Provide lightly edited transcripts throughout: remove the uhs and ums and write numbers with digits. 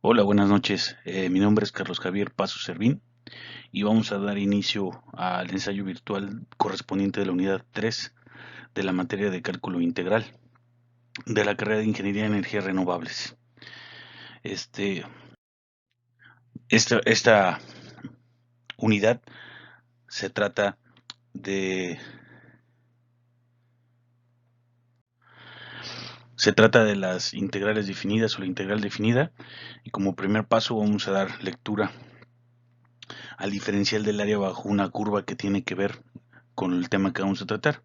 Hola, buenas noches. Mi nombre es Carlos Javier Paso Servín y vamos a dar inicio al ensayo virtual correspondiente de la unidad 3 de la materia de cálculo integral de la carrera de Ingeniería en Energías Renovables. Este, esta unidad se trata de de las integrales definidas o la integral definida, y como primer paso vamos a dar lectura al diferencial del área bajo una curva que tiene que ver con el tema que vamos a tratar,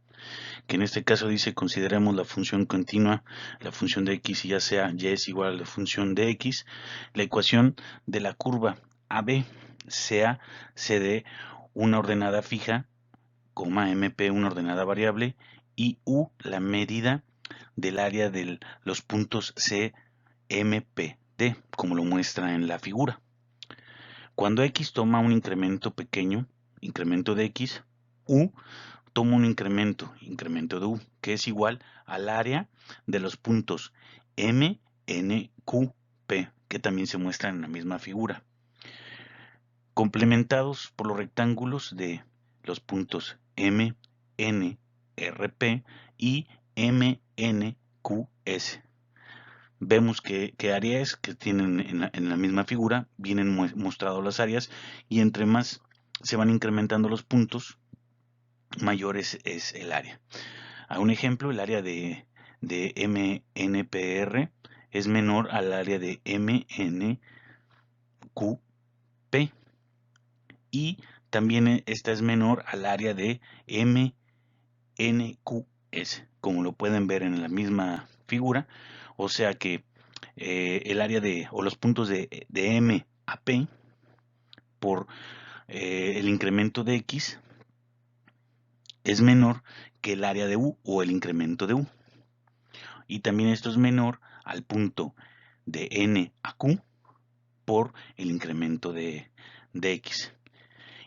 que en este caso dice: consideremos la función continua, la función de x, y ya sea y es igual a la función de x, la ecuación de la curva AB sea CD una ordenada fija, MP una ordenada variable, y U la medida del área de los puntos CMPD, como lo muestra en la figura. Cuando x toma un incremento pequeño, incremento de x, U toma un incremento de U, que es igual al área de los puntos M, N, Q, P, que también se muestran en la misma figura, complementados por los rectángulos de los puntos M, N, R, P y M, N, Q, S. Vemos que áreas que tienen en la misma figura vienen mostrados las áreas, y entre más se van incrementando los puntos, mayor es el área. A un ejemplo, el área de MNPR es menor al área de MNQP, y también esta es menor al área de MNQS, como lo pueden ver en la misma figura. O sea que el área o los puntos de M a P por el incremento de X es menor que el área de U o el incremento de U. Y también esto es menor al punto de N a Q por el incremento de X.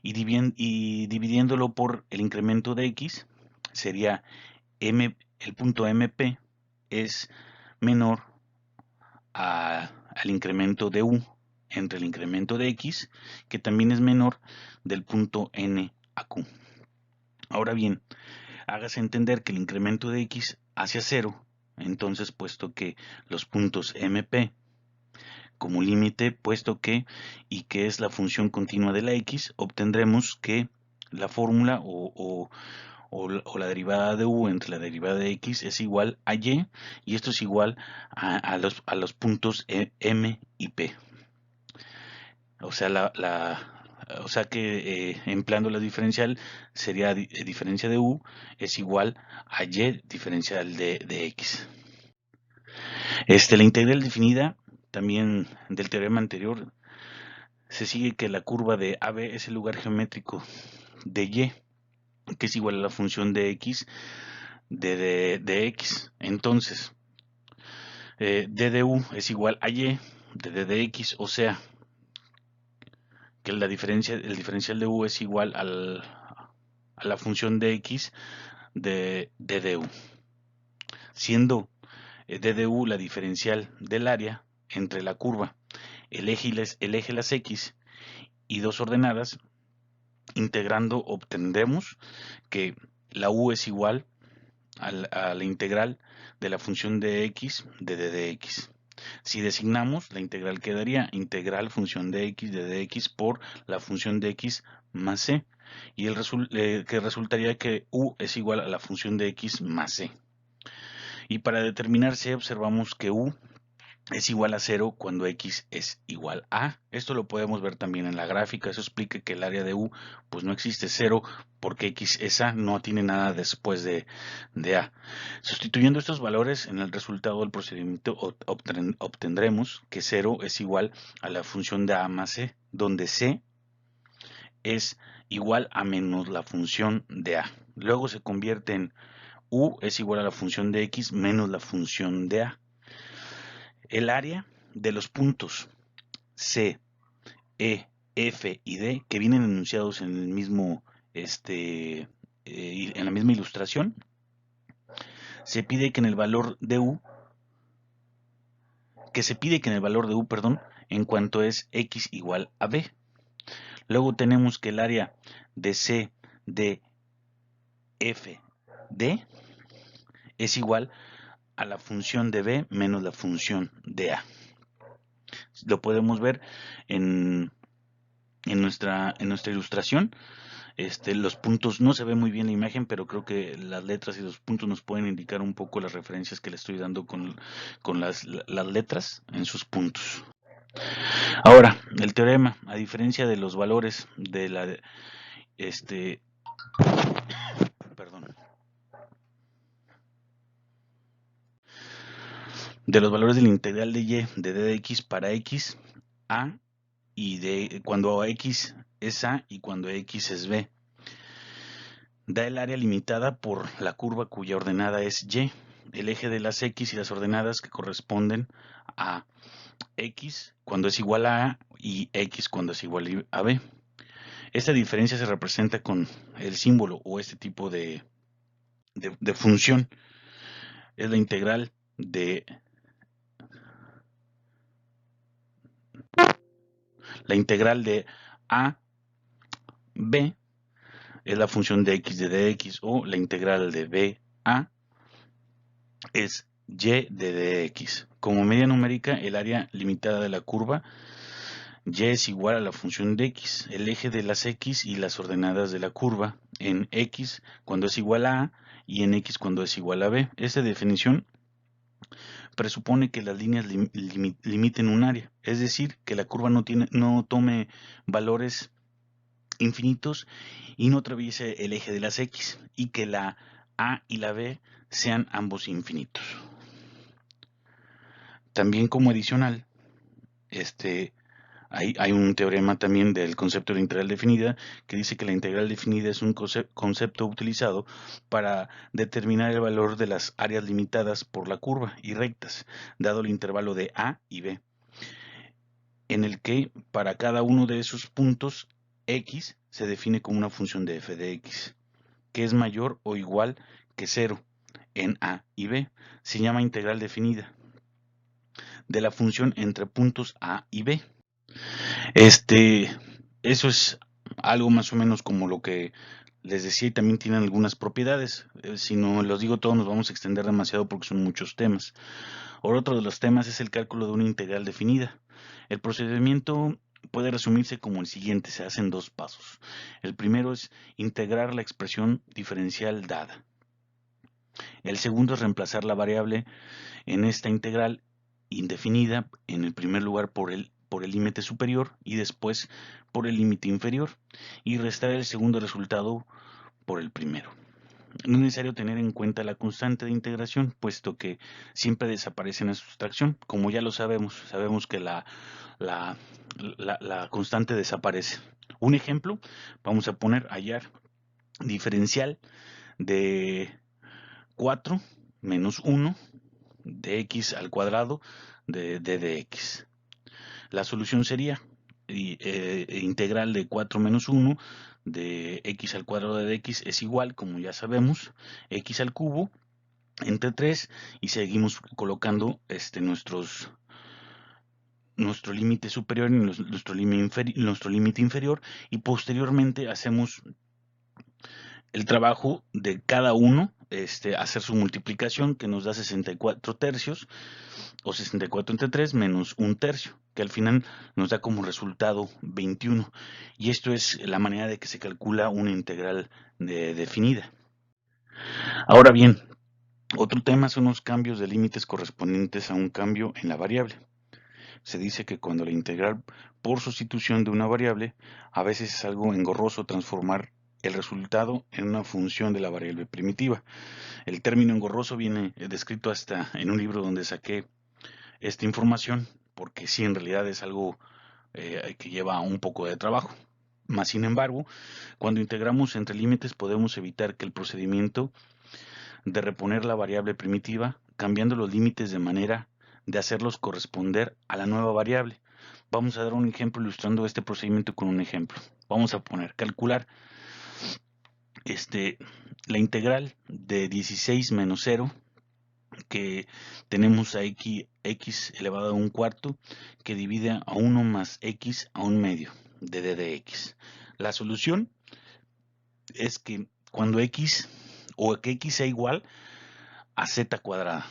Y dividiéndolo por el incremento de X, sería el punto MP es menor al incremento de U entre el incremento de X, que también es menor del punto N a Q. Ahora bien, hágase entender que el incremento de X hacia 0, entonces, puesto que los puntos MP como límite, puesto que y que es la función continua de la X, obtendremos que la fórmula o la derivada de U entre la derivada de X es igual a Y, y esto es igual a los puntos M y P. O sea, o sea que empleando la diferencial sería diferencia de U es igual a Y diferencial de X. La integral definida también del teorema anterior se sigue que la curva de AB es el lugar geométrico de Y, que es igual a la función de X de X. Entonces, d de U es igual a Y de d de X, o sea que el diferencial de U es igual a la función de X de d de U, siendo d de U la diferencial del área entre la curva, el eje las X y dos ordenadas. Integrando obtendremos que la U es igual a la integral de la función de x de d de x. Si designamos, la integral quedaría integral función de x de dx por la función de x más c, y que resultaría que u es igual a la función de x más c. Y para determinar c, observamos que u es igual a 0 cuando x es igual a. Esto lo podemos ver también en la gráfica. Eso explica que el área de U pues no existe 0, porque x es a, no tiene nada después de a. Sustituyendo estos valores en el resultado del procedimiento, obtendremos que 0 es igual a la función de a más c, donde c es igual a menos la función de a. Luego se convierte en u es igual a la función de x menos la función de a. El área de los puntos C, E, F y D, que vienen enunciados en el mismo, en la misma ilustración, se pide que en el valor de U que se pide que en el valor de u, perdón, en cuanto es x igual a b. Luego tenemos que el área de C de f d es igual a la función de b menos la función de a. Lo podemos ver en nuestra ilustración. Los puntos, no se ve muy bien la imagen, pero creo que las letras y los puntos nos pueden indicar un poco las referencias que le estoy dando con las letras en sus puntos. Ahora, el teorema, a diferencia de los valores de la perdón, de los valores del integral de y de d de x para x a y de cuando x es a y cuando x es b, da el área limitada por la curva cuya ordenada es y, el eje de las x y las ordenadas que corresponden a x cuando es igual a y x cuando es igual a b. Esta diferencia se representa con el símbolo o este tipo de función. Es la integral de a b es la función de x de dx, o la integral de b a es y de dx. Como medida numérica, el área limitada de la curva y es igual a la función de x, el eje de las x y las ordenadas de la curva, en x cuando es igual a y en x cuando es igual a b. Esta definición presupone que las líneas limiten un área, es decir, que la curva no tome valores infinitos y no atraviese el eje de las x, y que la a y la b sean ambos infinitos. También como adicional, hay un teorema también del concepto de integral definida que dice que la integral definida es un concepto utilizado para determinar el valor de las áreas limitadas por la curva y rectas, dado el intervalo de a y b, en el que para cada uno de esos puntos x se define como una función de f de x, que es mayor o igual que 0 en a y b. Se llama integral definida de la función entre puntos a y b. Eso es algo más o menos como lo que les decía, y también tienen algunas propiedades. Si no los digo todos nos vamos a extender demasiado porque son muchos temas. Ahora, otro de los temas es el cálculo de una integral definida. El procedimiento puede resumirse como el siguiente: se hacen dos pasos. El primero es integrar la expresión diferencial dada. El segundo es reemplazar la variable en esta integral indefinida, en el primer lugar por el límite superior y después por el límite inferior, y restar el segundo resultado por el primero. No es necesario tener en cuenta la constante de integración, puesto que siempre desaparece en la sustracción. Como ya lo sabemos que la constante desaparece. Un ejemplo, vamos a poner hallar diferencial de 4 menos 1 de x al cuadrado de d de x. La solución sería integral de 4 menos 1 de x al cuadrado de x es igual, como ya sabemos, x al cubo entre 3, y seguimos colocando nuestro límite superior y nuestro límite inferior, y posteriormente hacemos el trabajo de cada uno, hacer su multiplicación, que nos da 64 tercios, o 64 entre 3 menos un tercio, que al final nos da como resultado 21. Y esto es la manera de que se calcula una integral definida. Ahora bien, otro tema son los cambios de límites correspondientes a un cambio en la variable. Se dice que cuando la integral por sustitución de una variable, a veces es algo engorroso transformar el resultado en una función de la variable primitiva. El término engorroso viene descrito hasta en un libro donde saqué esta información, porque sí, en realidad es algo que lleva un poco de trabajo. Más sin embargo, cuando integramos entre límites podemos evitar que el procedimiento de reponer la variable primitiva, cambiando los límites de manera de hacerlos corresponder a la nueva variable. Vamos a dar un ejemplo ilustrando este procedimiento con un ejemplo. Vamos a calcular la integral de 16 menos 0 que tenemos a x elevado a un cuarto que divide a 1 más x a un medio de d de x. La solución es que cuando x o que x sea igual a z cuadrada,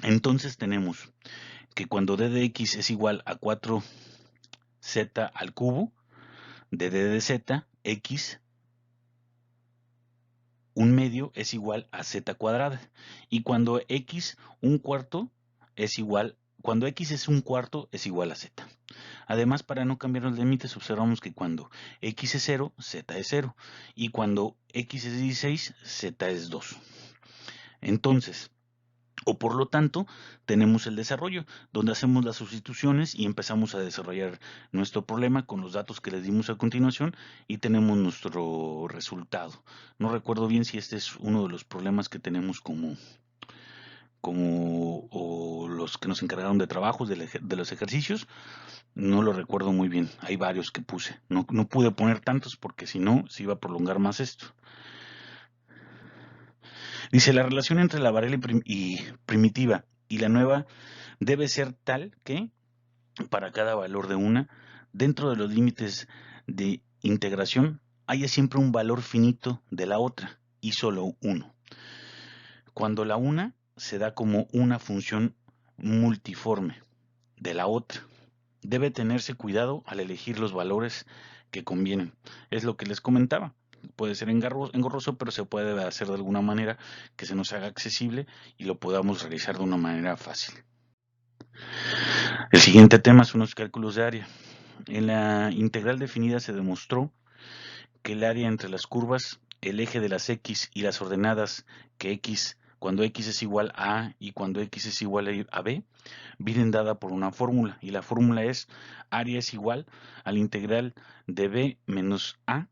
entonces tenemos que cuando d de x es igual a 4z al cubo de d de z, x un medio es igual a z cuadrada. Y cuando x un cuarto es igual, cuando x es un cuarto es igual a z. Además, para no cambiar los límites, observamos que cuando x es 0, z es 0. Y cuando x es 16, z es 2. Entonces, o por lo tanto, tenemos el desarrollo, donde hacemos las sustituciones y empezamos a desarrollar nuestro problema con los datos que les dimos a continuación y tenemos nuestro resultado. No recuerdo bien si este es uno de los problemas que tenemos como o los que nos encargaron de trabajos de los ejercicios. No lo recuerdo muy bien, hay varios que puse. No pude poner tantos porque si no, se iba a prolongar más esto. Dice, la relación entre la variable primitiva y la nueva debe ser tal que, para cada valor de una, dentro de los límites de integración, haya siempre un valor finito de la otra y solo uno. Cuando la una se da como una función multiforme de la otra, debe tenerse cuidado al elegir los valores que convienen. Es lo que les comentaba. Puede ser engorroso, pero se puede hacer de alguna manera que se nos haga accesible y lo podamos realizar de una manera fácil. El siguiente tema son los cálculos de área. En la integral definida se demostró que el área entre las curvas, el eje de las x y las ordenadas que x, cuando x es igual a A y cuando x es igual a B, vienen dada por una fórmula, y la fórmula es área es igual a la integral de B menos A,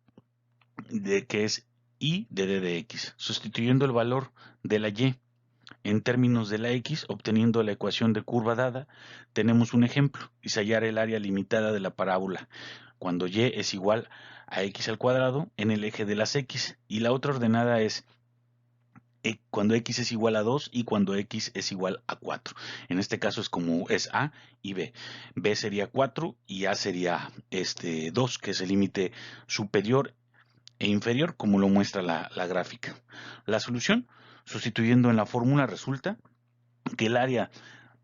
que es I de D de X, sustituyendo el valor de la Y en términos de la X, obteniendo la ecuación de curva dada, tenemos un ejemplo, es hallar el área limitada de la parábola, cuando Y es igual a X al cuadrado en el eje de las X, y la otra ordenada es cuando x es igual a 2 y cuando x es igual a 4. En este caso es como es A y B. B sería 4 y A sería 2, que es el límite superior e inferior, como lo muestra la gráfica. La solución, sustituyendo en la fórmula, resulta que el área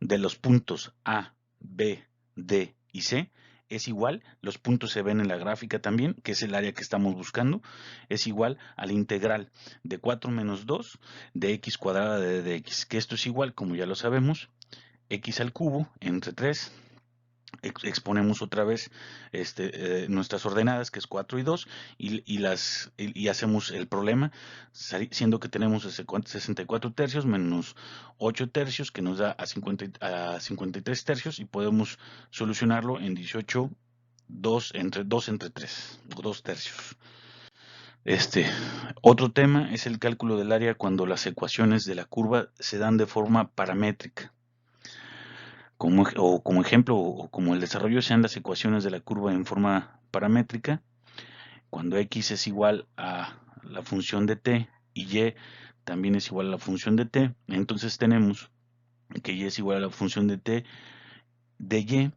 de los puntos A, B, D y C es igual, los puntos se ven en la gráfica también, que es el área que estamos buscando, es igual a la integral de 4 menos 2 de x cuadrada de d de x, que esto es igual, como ya lo sabemos, x al cubo entre 3. Exponemos otra vez nuestras ordenadas, que es 4 y 2, y hacemos el problema, siendo que tenemos 64 tercios menos 8 tercios, que nos da a 53 tercios, y podemos solucionarlo en 18, 2 entre 3, 2 tercios. Otro tema es el cálculo del área cuando las ecuaciones de la curva se dan de forma paramétrica. Como ejemplo, o como el desarrollo sean las ecuaciones de la curva en forma paramétrica, cuando x es igual a la función de t y y también es igual a la función de t, entonces tenemos que y es igual a la función de t de y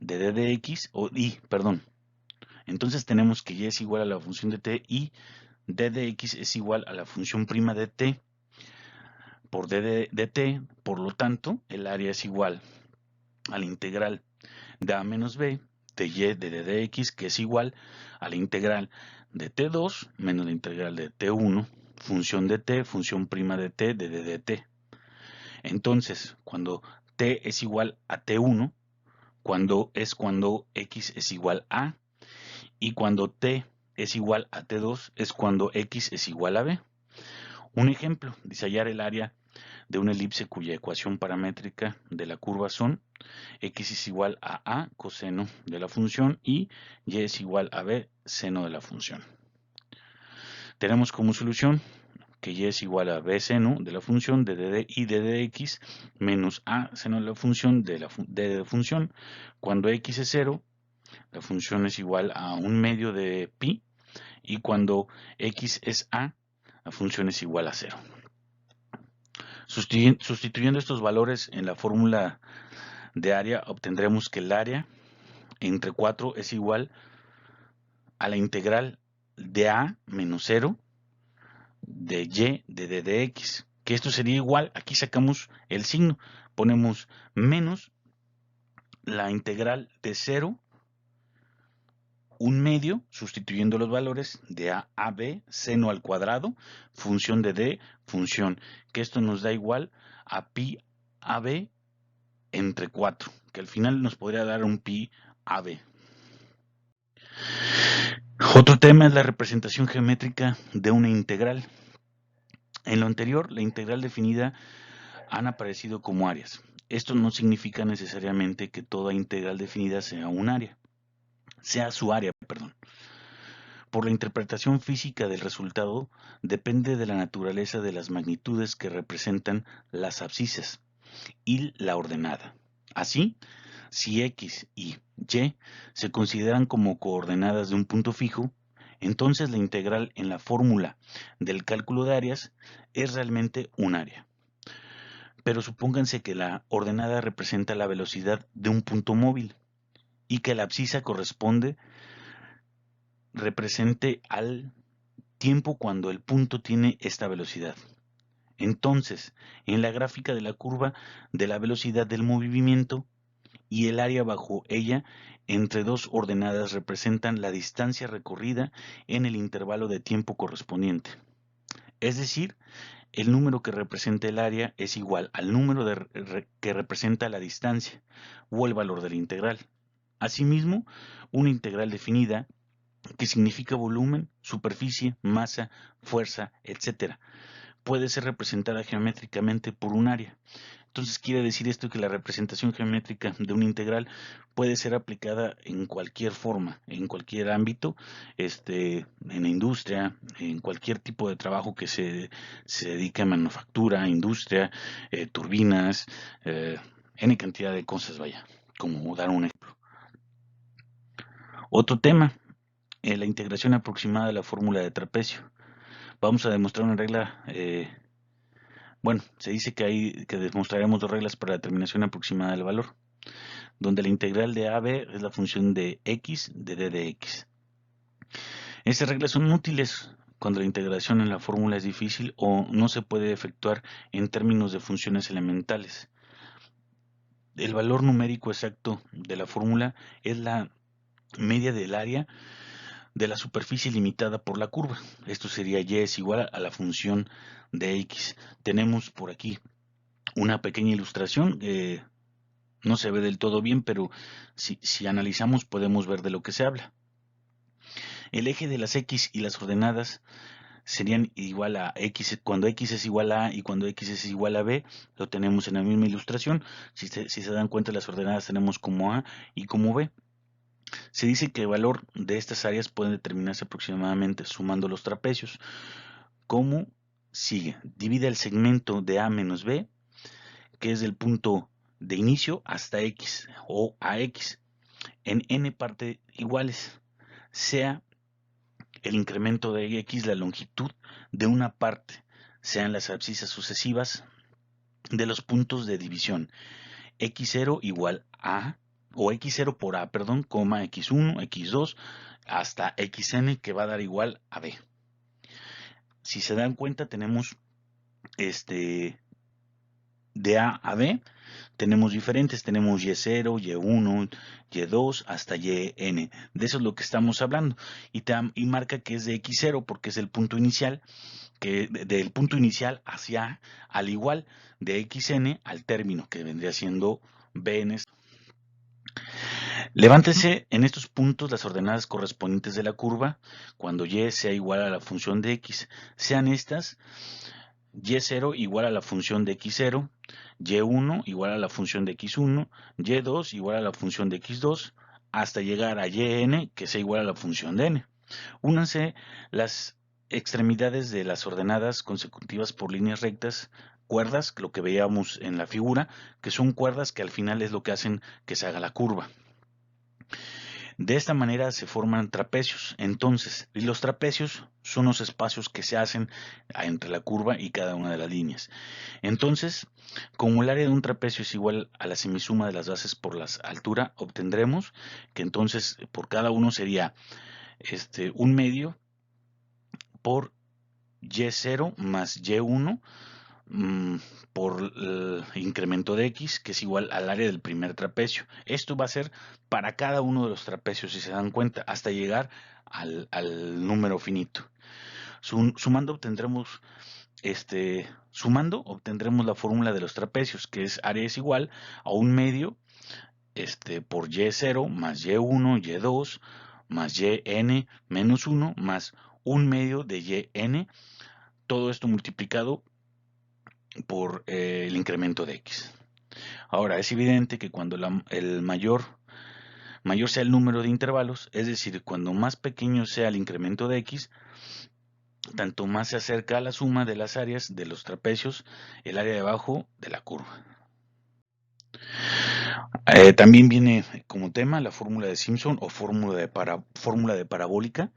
de d de x, perdón. Entonces tenemos que y es igual a la función de t y d de x es igual a la función prima de t por d de t, por lo tanto, el área es igual a la integral de a menos b de y de d de x, que es igual a la integral de t2 menos la integral de t1, función de t, función prima de t, de d de t. Entonces, cuando t es igual a t1, cuando x es igual a, y cuando t es igual a t2 es cuando x es igual a b. Un ejemplo, dice hallar el área de una elipse cuya ecuación paramétrica de la curva son x es igual a coseno de la función y es igual a b seno de la función. Tenemos como solución que y es igual a b seno de la función de d y de dx menos a seno de la función de la función. Cuando x es 0, la función es igual a un medio de pi, y cuando x es a, la función es igual a 0. Sustituyendo estos valores en la fórmula de área, obtendremos que el área entre 4 es igual a la integral de a menos 0 de y de d de x, que esto sería igual, aquí sacamos el signo, ponemos menos la integral de 0, un medio, sustituyendo los valores de a b, seno al cuadrado, función de d, función, que esto nos da igual a pi ab entre 4, que al final nos podría dar un pi ab. Otro tema es la representación geométrica de una integral. En lo anterior, la integral definida han aparecido como áreas. Esto no significa necesariamente que toda integral definida sea un área, sea su área, perdón. Por la interpretación física del resultado, depende de la naturaleza de las magnitudes que representan las abscisas y la ordenada. Así, si x y y se consideran como coordenadas de un punto fijo, entonces la integral en la fórmula del cálculo de áreas es realmente un área. Pero supónganse que la ordenada representa la velocidad de un punto móvil y que la abscisa represente al tiempo cuando el punto tiene esta velocidad. Entonces, en la gráfica de la curva de la velocidad del movimiento y el área bajo ella, entre dos ordenadas representan la distancia recorrida en el intervalo de tiempo correspondiente. Es decir, el número que representa el área es igual al número que representa la distancia o el valor de la integral. Asimismo, una integral definida, que significa volumen, superficie, masa, fuerza, etc., puede ser representada geométricamente por un área. Entonces quiere decir esto que la representación geométrica de una integral puede ser aplicada en cualquier forma, en cualquier ámbito, en la industria, en cualquier tipo de trabajo que se dedique a manufactura, industria, turbinas, N cantidad de cosas, vaya, como dar un ejemplo. Otro tema, la integración aproximada de la fórmula de trapecio. Vamos a demostrar una regla. Bueno, se dice que demostraremos dos reglas para la determinación aproximada del valor, donde la integral de AB es la función de x de d de x. Estas reglas son útiles cuando la integración en la fórmula es difícil o no se puede efectuar en términos de funciones elementales. El valor numérico exacto de la fórmula es la media del área de la superficie limitada por la curva. Esto sería y es igual a la función de x. Tenemos por aquí una pequeña ilustración, no se ve del todo bien, pero si analizamos podemos ver de lo que se habla. El eje de las x y las ordenadas serían igual a x cuando x es igual a a y cuando x es igual a b. Lo tenemos en la misma ilustración. Si se dan cuenta, las ordenadas tenemos como a y como b. Se dice que el valor de estas áreas puede determinarse aproximadamente sumando los trapecios. ¿Cómo sigue? Divide el segmento de a menos b, que es del punto de inicio hasta x o a x, en n partes iguales, sea el incremento de x la longitud de una parte, sean las abscisas sucesivas de los puntos de división, x0 igual a, o x0 por a, perdón, coma x1, x2, hasta xn, que va a dar igual a b. Si se dan cuenta, tenemos de a b, tenemos diferentes, tenemos y0, y1, y2 hasta yn. De eso es lo que estamos hablando. Y marca que es de x0 porque es el punto inicial, que del punto inicial hacia a, al igual de xn al término, que vendría siendo b en esto. Levántese en estos puntos las ordenadas correspondientes de la curva cuando y sea igual a la función de x. Sean estas y0 igual a la función de x0, y1 igual a la función de x1, y2 igual a la función de x2, hasta llegar a yn, que sea igual a la función de n. Únanse las extremidades de las ordenadas consecutivas por líneas rectas, cuerdas, lo que veíamos en la figura, que son cuerdas que al final es lo que hacen que se haga la curva. De esta manera se forman trapecios. Entonces, y los trapecios son los espacios que se hacen entre la curva y cada una de las líneas. Entonces, como el área de un trapecio es igual a la semisuma de las bases por la altura, obtendremos que entonces por cada uno sería un medio por y0 más y1 por el incremento de x, que es igual al área del primer trapecio. Esto va a ser para cada uno de los trapecios, si se dan cuenta, hasta llegar al número finito. Sumando obtendremos la fórmula de los trapecios, que es área es igual a un medio por y0 más y1, y2 más yn menos 1 más un medio de yn, todo esto multiplicado por el incremento de x. Ahora, es evidente que cuando el mayor sea el número de intervalos, es decir, cuando más pequeño sea el incremento de x, tanto más se acerca a la suma de las áreas de los trapecios el área de abajo de la curva. También viene como tema la fórmula de Simpson o fórmula de parabólica,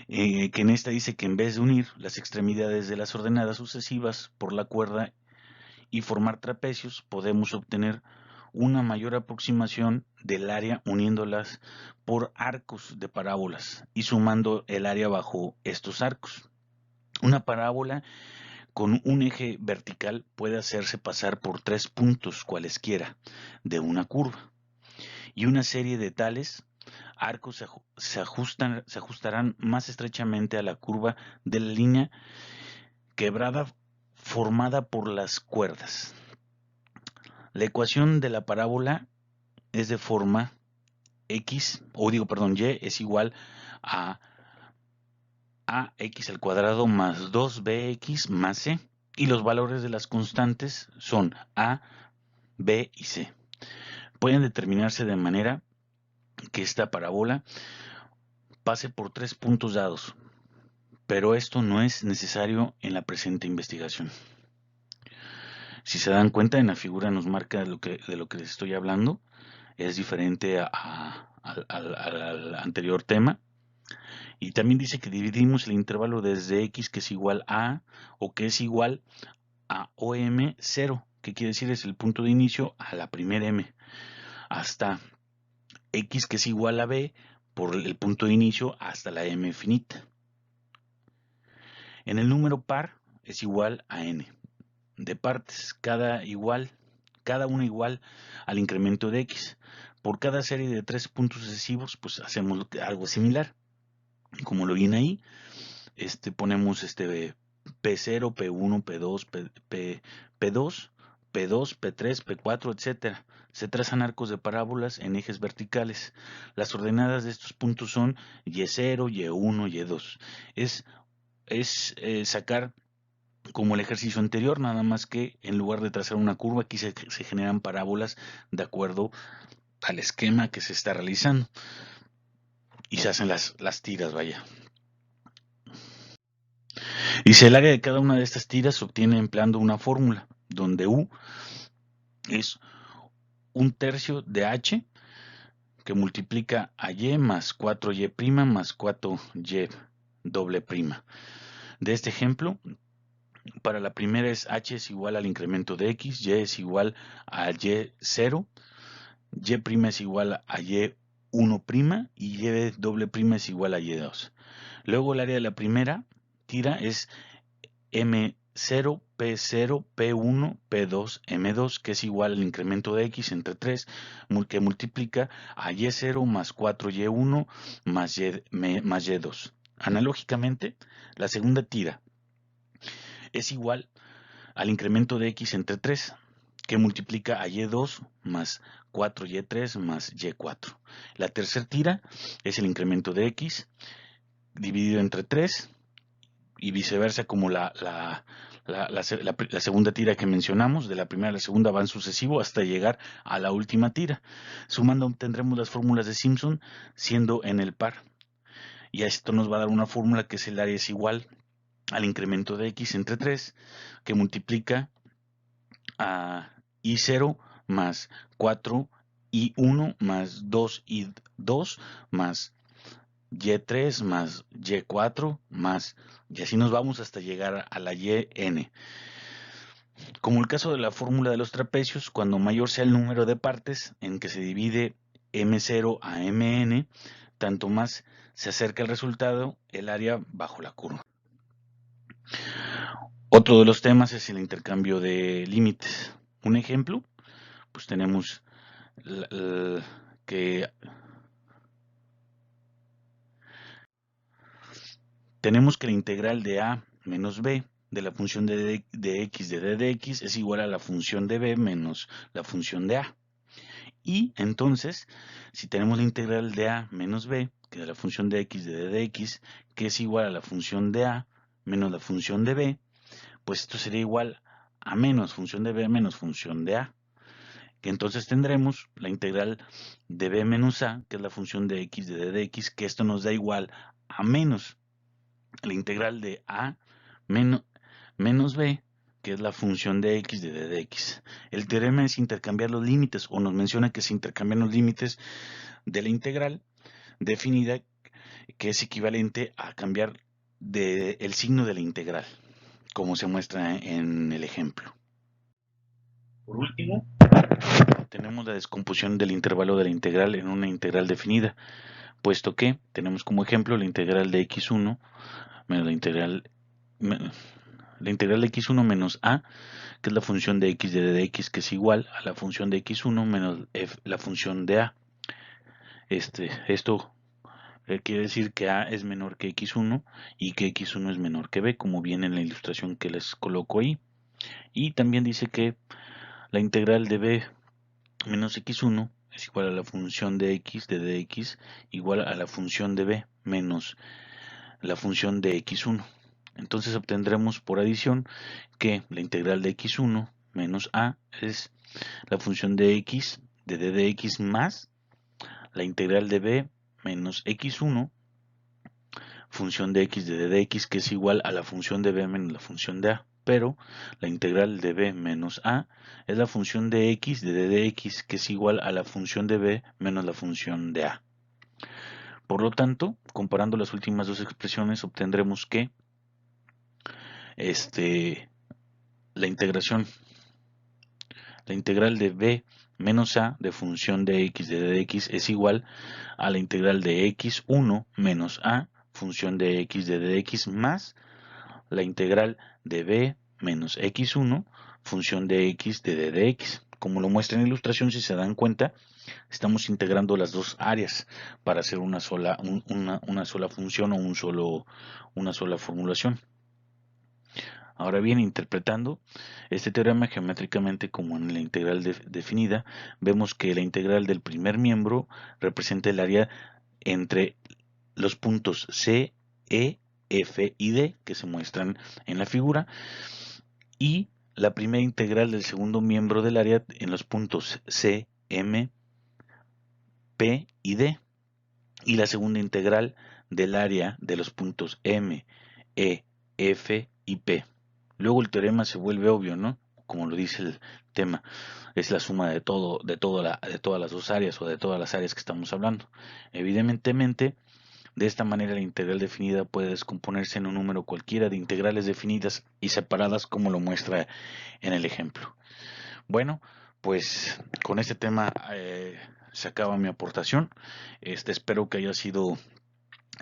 que en esta dice que en vez de unir las extremidades de las ordenadas sucesivas por la cuerda y formar trapecios, podemos obtener una mayor aproximación del área uniéndolas por arcos de parábolas y sumando el área bajo estos arcos. Una parábola con un eje vertical puede hacerse pasar por 3 puntos cualesquiera de una curva, y una serie de tales arcos se ajustarán más estrechamente a la curva de la línea quebrada formada por las cuerdas. La ecuación de la parábola es de forma y es igual a ax al cuadrado más 2bx más c, y los valores de las constantes son a, b y c. Pueden determinarse de manera que esta parábola pase por 3 puntos dados, pero esto no es necesario en la presente investigación. Si se dan cuenta, en la figura nos marca de lo que les estoy hablando. Es diferente al anterior tema. Y también dice que dividimos el intervalo desde x, que es igual a, o que es igual a OM0, que quiere decir es el punto de inicio a la primera m, hasta x, que es igual a b, por el punto de inicio hasta la m finita. En el número par es igual a n de partes, cada una igual al incremento de x. Por cada serie de 3 puntos sucesivos, pues hacemos algo similar. Como lo viene ahí, ponemos P0, P1, P2, P2, P2, P3, P4, etcétera. Se trazan arcos de parábolas en ejes verticales. Las ordenadas de estos puntos son Y0, Y1, Y2. Es sacar como el ejercicio anterior, nada más que en lugar de trazar una curva, aquí se generan parábolas de acuerdo al esquema que se está realizando. Y se hacen las tiras, vaya. Y si el área de cada una de estas tiras se obtiene empleando una fórmula, donde U es 1/3 de H, que multiplica a Y más 4Y' más 4Y doble prima. De este ejemplo, para la primera es H es igual al incremento de X, Y es igual a Y0, Y' es igual a Y1' y Y doble prima es igual a Y2. Luego el área de la primera tira es M0, P0, P1, P2, M2, que es igual al incremento de X entre 3, que multiplica a Y0 más 4Y1 más Y2. Analógicamente, la segunda tira es igual al incremento de X entre 3, que multiplica a Y2 más 4Y3 más Y4. La tercera tira es el incremento de X dividido entre 3 y viceversa, como la segunda tira que mencionamos. De la primera a la segunda van sucesivo hasta llegar a la última tira. Sumando obtendremos las fórmulas de Simpson siendo en el par. Y a esto nos va a dar una fórmula que es el área es igual al incremento de X entre 3, que multiplica a I0 más 4 y1 más 2y2 más y3 más y4 más, y así nos vamos hasta llegar a la yn. Como el caso de la fórmula de los trapecios, cuando mayor sea el número de partes en que se divide m0 a mn, tanto más se acerca el resultado el área bajo la curva. Otro de los temas es el intercambio de límites. Un ejemplo, pues tenemos que la integral de a menos b de la función de x de d de x es igual a la función de b menos la función de a. Y entonces, si tenemos la integral de a menos b, que es la función de x de d de x, que es igual a la función de a menos la función de b, pues esto sería igual a menos función de b menos función de a. Que entonces tendremos la integral de b menos a, que es la función de x de d de x, que esto nos da igual a menos la integral de a menos b, que es la función de x de d de x. El teorema es intercambiar los límites, o nos menciona que se intercambian los límites de la integral definida, que es equivalente a cambiar el signo de la integral, como se muestra en el ejemplo. Por último, tenemos la descomposición del intervalo de la integral en una integral definida, puesto que tenemos como ejemplo la integral de x1 menos la integral de x1 menos a, que es la función de x de d de x, que es igual a la función de x1 menos la función de a. Esto quiere decir que a es menor que x1 y que x1 es menor que b, como viene en la ilustración que les coloco ahí. Y también dice que la integral de b menos x1 es igual a la función de x de dx igual a la función de b menos la función de x1. Entonces obtendremos por adición que la integral de x1 menos a es la función de x de d de x más la integral de b menos x1 función de x de d de x, que es igual a la función de b menos la función de a. Pero la integral de b menos a es la función de x de d de x, que es igual a la función de b menos la función de a. Por lo tanto, comparando las últimas dos expresiones, obtendremos que la integral de b menos a de función de x de d de x es igual a la integral de x1 menos a función de x de d de x más la integral de b menos x1 función de x de d de x. Como lo muestra en la ilustración, si se dan cuenta, estamos integrando las dos áreas para hacer una sola función o una sola formulación. Ahora bien, interpretando este teorema geométricamente como en la integral definida, vemos que la integral del primer miembro representa el área entre los puntos C, E, F y D que se muestran en la figura, y la primera integral del segundo miembro del área en los puntos C, M, P y D, y la segunda integral del área de los puntos M, E, F y P. Luego el teorema se vuelve obvio, ¿no? Como lo dice el tema, es la suma de todas las dos áreas o de todas las áreas que estamos hablando. Evidentemente, de esta manera la integral definida puede descomponerse en un número cualquiera de integrales definidas y separadas, como lo muestra en el ejemplo. Bueno, pues con este tema se acaba mi aportación. Espero que haya sido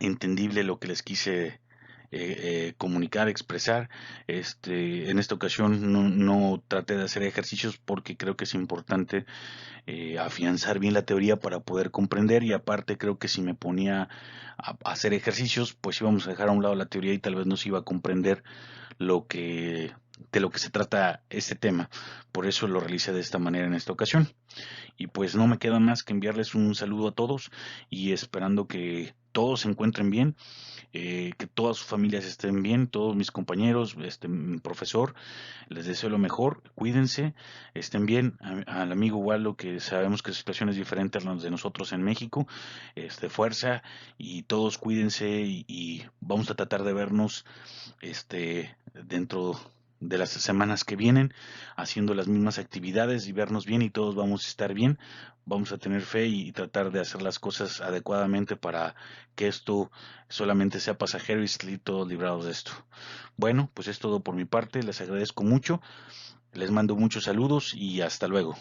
entendible lo que les quise comunicar, expresar. En esta ocasión no traté de hacer ejercicios porque creo que es importante afianzar bien la teoría para poder comprender, y aparte creo que si me ponía a hacer ejercicios, pues íbamos a dejar a un lado la teoría y tal vez no se iba a comprender de lo que se trata este tema. Por eso lo realicé de esta manera en esta ocasión. Y pues no me queda más que enviarles un saludo a todos y esperando que todos se encuentren bien, que todas sus familias estén bien, todos mis compañeros, mi profesor, les deseo lo mejor, cuídense, estén bien. Al amigo Waldo, que sabemos que su situación es diferente a la de nosotros en México, fuerza, y todos cuídense y vamos a tratar de vernos dentro de las semanas que vienen, haciendo las mismas actividades y vernos bien y todos vamos a estar bien. Vamos a tener fe y tratar de hacer las cosas adecuadamente para que esto solamente sea pasajero y salir todos librados de esto. Bueno, pues es todo por mi parte, les agradezco mucho, les mando muchos saludos y hasta luego.